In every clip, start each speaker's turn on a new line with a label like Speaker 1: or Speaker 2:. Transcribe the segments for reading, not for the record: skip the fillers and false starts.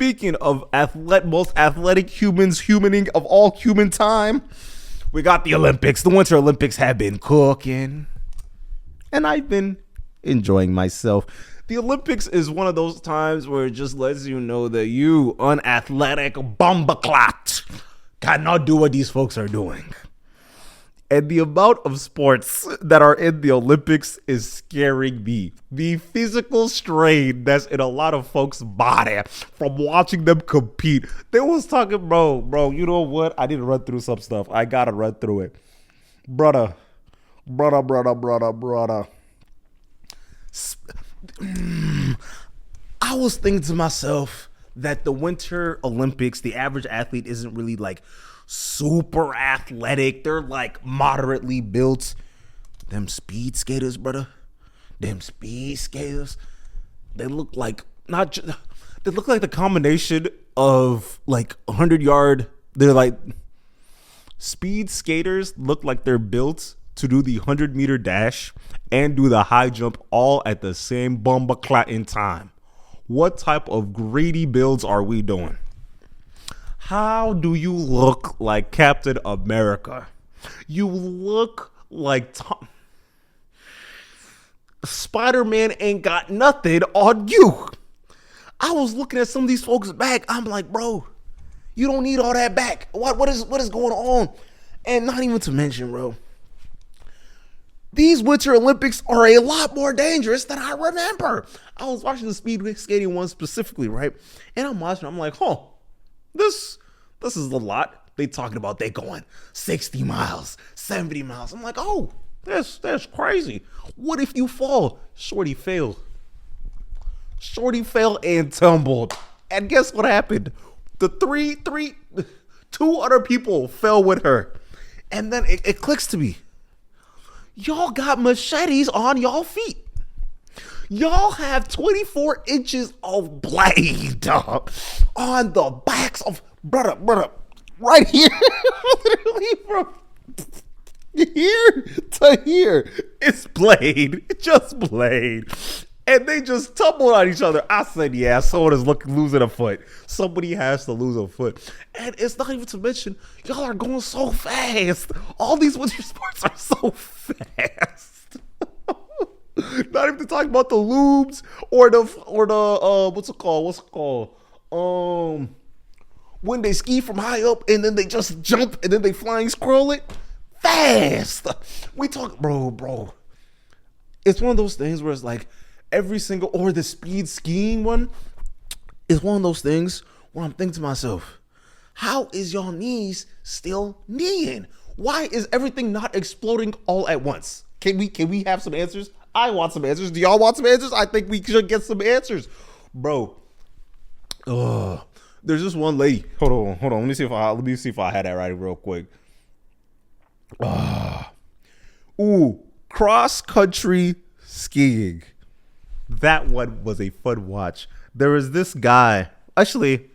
Speaker 1: speaking of most athletic humaning of all human time, we got the Olympics. The Winter Olympics have been cooking, and I've been enjoying myself. The Olympics is one of those times where it just lets you know that you, unathletic bumbleclot, cannot do what these folks are doing. And the amount of sports that are in the Olympics is scaring me. The physical strain that's in a lot of folks' body from watching them compete. They was talking, bro, you know what? I need to run through some stuff. I gotta run through it. Brother. I was thinking to myself that the Winter Olympics, the average athlete isn't really like super athletic. They're like moderately built. Them speed skaters, brother. Them speed skaters. They look like they look like the combination of like 100-yard. They're like speed skaters look like they're built to do the 100-meter dash and do the high jump all at the same bumbleclot in time. What type of greedy builds are we doing? How do you look like Captain America? You look like Spider-Man ain't got nothing on you. I was looking at some of these folks' back. I'm like, bro, you don't need all that back. What is going on? And not even to mention, bro, these Winter Olympics are a lot more dangerous than I remember. I was watching the speed skating one specifically, right? And I'm watching, I'm like, this is a lot. They talking about they going 60 miles, 70 miles. I'm like, oh, that's crazy. What if you fall? Shorty fell and tumbled. And guess what happened? Two other people fell with her. And then it clicks to me. Y'all got machetes on y'all feet. Y'all have 24 inches of blade on the backs of brother, right here. Literally from here to here. It's blade, just blade. And they just tumbled on each other. I said, yeah, someone is losing a foot. Somebody has to lose a foot. And it's not even to mention, y'all are going so fast. All these winter sports are so fast. Not even to talk about the loops or the what's it called? When they ski from high up and then they just jump and then they flying scroll it fast. We talk, bro. It's one of those things where it's like or the speed skiing one is one of those things where I'm thinking to myself, how is y'all knees still kneeing? Why is everything not exploding all at once? Can we have some answers? I want some answers. Do y'all want some answers? I think we should get some answers. Bro. There's this one lady. Hold on. Let me see if I had that right real quick. Cross country skiing. That one was a fun watch. There was this guy. Actually,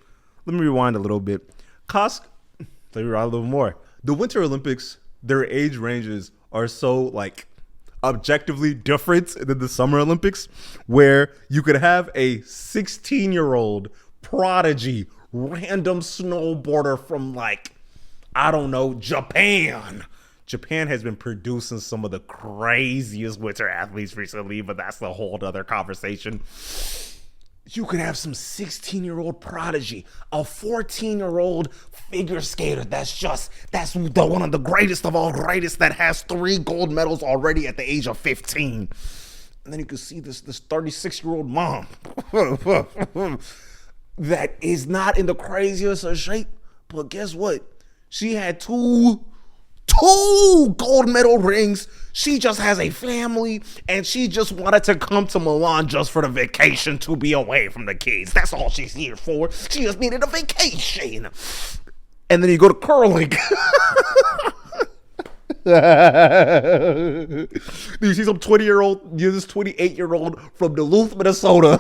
Speaker 1: let me rewind a little bit. Let me rewind a little more. The Winter Olympics, their age ranges are so like objectively different than the Summer Olympics, where you could have a 16-year-old prodigy, random snowboarder from like, I don't know, Japan. Japan has been producing some of the craziest winter athletes recently, but that's a whole other conversation. You could have some 16-year-old prodigy, a 14-year-old figure skater that's the one of the greatest of all greatest that has 3 gold medals already at the age of 15. And then you can see this 36-year-old mom that is not in the craziest of shape, but guess what? She had two gold medal rings. She just has a family and she just wanted to come to Milan just for the vacation, to be away from the kids. That's all she's here for. She just needed a vacation. And then you go to curling. You see some 28-year-old from Duluth, Minnesota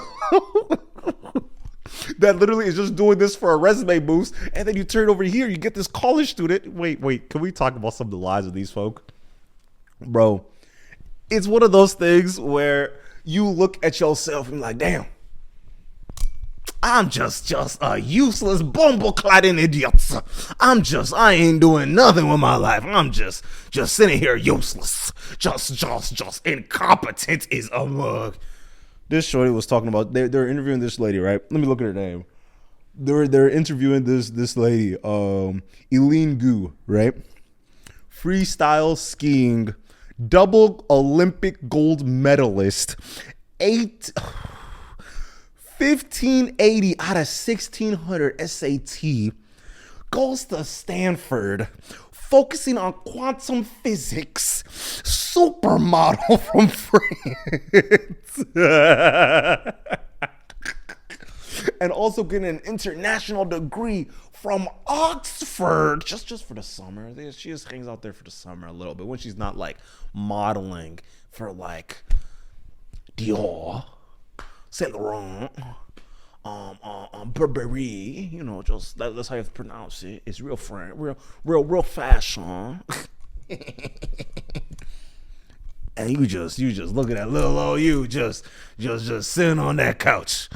Speaker 1: that literally is just doing this for a resume boost, and then you turn over here, you get this college student. Wait, can we talk about some of the lives of these folk? Bro, it's one of those things where you look at yourself and you're like, damn, I'm just a useless bumblecladding idiot. I ain't doing nothing with my life. I'm just sitting here useless. Just incompetent is a mug. This shorty was talking about, they're interviewing this lady, right? Let me look at her name. They're interviewing this lady, Eileen Gu, right? Freestyle skiing, double Olympic gold medalist, 1580 out of 1600 SAT, goes to Stanford, focusing on quantum physics, supermodel from France. And also getting an international degree from Oxford just for the summer. She just hangs out there for the summer a little bit when she's not like modeling for like Dior, Saint Laurent, Burberry. You know, just that's how you have to pronounce it. It's real real fashion. And you just look at that little old you just sitting on that couch.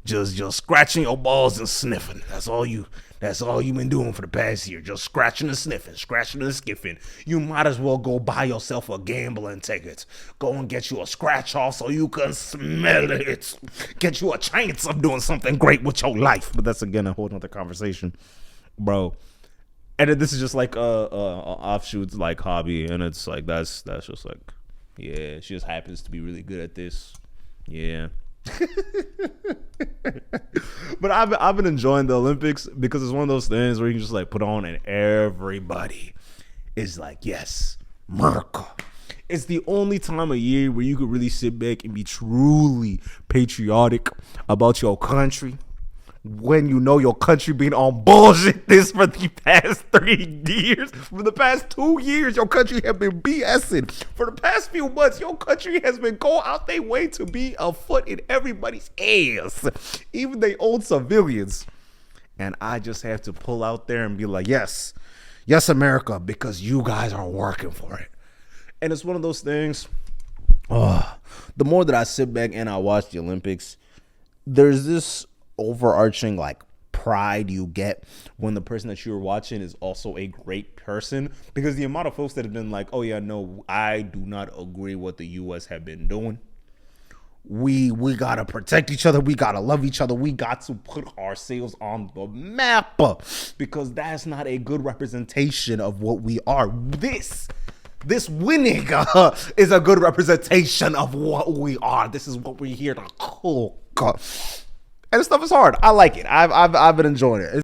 Speaker 1: Just scratching your balls and sniffing. That's all you've been doing for the past year. Just scratching and sniffing, scratching and skiffing. You might as well go buy yourself a gambling ticket. Go and get you a scratch off so you can smell it. Get you a chance of doing something great with your life. But that's again a whole nother conversation, bro. And this is just like a offshoot like hobby, and it's like that's just like, yeah, she just happens to be really good at this. Yeah. But I've been enjoying the Olympics because it's one of those things where you can just like put on and everybody is like, yes, America. It's the only time of year where you could really sit back and be truly patriotic about your country. When you know your country been on bullshit this for the past 3 years. For the past 2 years, your country have been BSing. For the past few months, your country has been going out their way to be a foot in everybody's ass. Even they own civilians. And I just have to pull out there and be like, yes, America, because you guys are working for it. And it's one of those things, the more that I sit back and I watch the Olympics, there's this overarching like pride you get when the person that you're watching is also a great person, because the amount of folks that have been like, oh yeah, no, I do not agree what the US have been doing. We gotta protect each other. We gotta love each other. We got to put ourselves on the map, because that's not a good representation of what we are. This winning is a good representation of what we are. This is what we're here to cook. And this stuff is hard. I like it. I've been enjoying it.